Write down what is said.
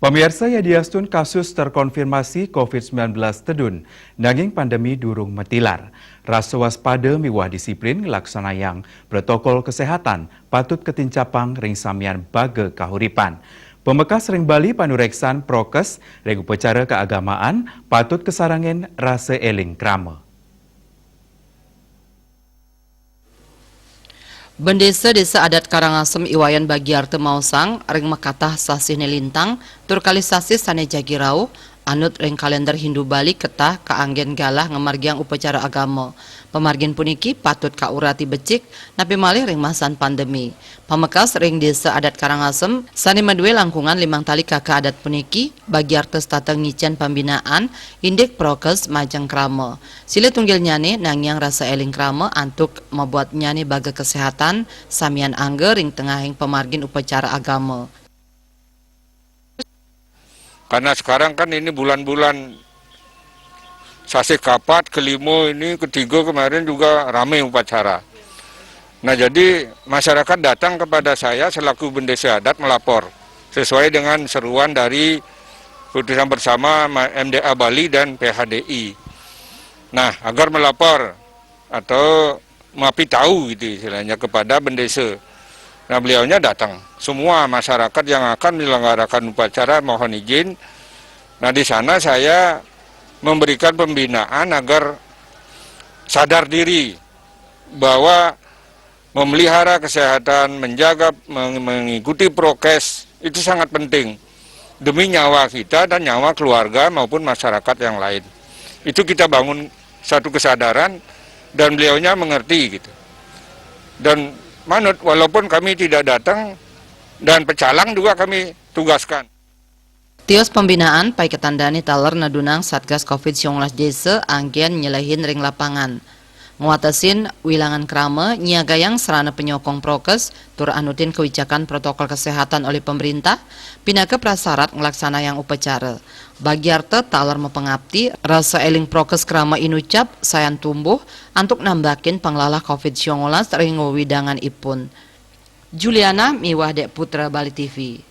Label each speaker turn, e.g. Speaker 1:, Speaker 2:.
Speaker 1: Pemirsa yadiastun kasus terkonfirmasi COVID-19 tedun, nanging pandemi durung metilar. Rasa waspada miwah disiplin ngelaksanayang protokol kesehatan patut ketincapang ring samian baga kahuripan. Pemekas ring Bali panureksan prokes ring upacara keagamaan patut kesarangin rasa eling krama.
Speaker 2: Bendesa Desa Adat Karangasem Iwayan Bagiarte Mausang ring makatah sasih nelintang turkali sasih sane jagirau anut ring kalender Hindu Bali ketah kaanggen galah ngemargiang upacara agama. Pemargin puniki patut kaurati becik napi malih ring masan pandemi. Pamekas ring Desa Adat Karangasem sane madue langkungan limang tali kakak adat puniki Bagiarte stateng ngicen pembinaan indek prokes majang krama. Sile tunggil nyane nangyang rasa eling krama antuk membuat nyane baga kesehatan samian angge ring tengahing pemargin upacara agama.
Speaker 3: Karena sekarang kan ini bulan-bulan sasih kapat, kelimo ini, ketiga kemarin juga ramai upacara. Nah jadi masyarakat datang kepada saya selaku bendesa adat melapor sesuai dengan seruan dari Keputusan Bersama MDA Bali dan PHDI. Nah agar melapor atau mapi tahu gitu istilahnya kepada bendesa. Nah beliaunya datang, semua masyarakat yang akan menyelenggarakan upacara mohon izin. Nah di sana saya memberikan pembinaan agar sadar diri bahwa memelihara kesehatan, menjaga, mengikuti prokes itu sangat penting demi nyawa kita dan nyawa keluarga maupun masyarakat yang lain. Itu kita bangun satu kesadaran dan beliaunya mengerti gitu. Dan manut walaupun kami tidak datang dan pecalang juga kami tugaskan.
Speaker 2: Tios pembinaan pai ketandani taler nadunang Satgas COVID-19 desa anggen nyelehin ring lapangan. Nguatasin wilangan krama nyiagayang serana penyokong prokes tur anutin kebijakan protokol kesehatan oleh pemerintah pinaka prasarat ngelaksana yang upacara. Bagiarte taler mepengabdi rasa eling prokes krama inucap sayan tumbuh antuk nambakin panglalah COVID-19 ring widangan ipun. Juliana Miwah Dek Putra Bali TV.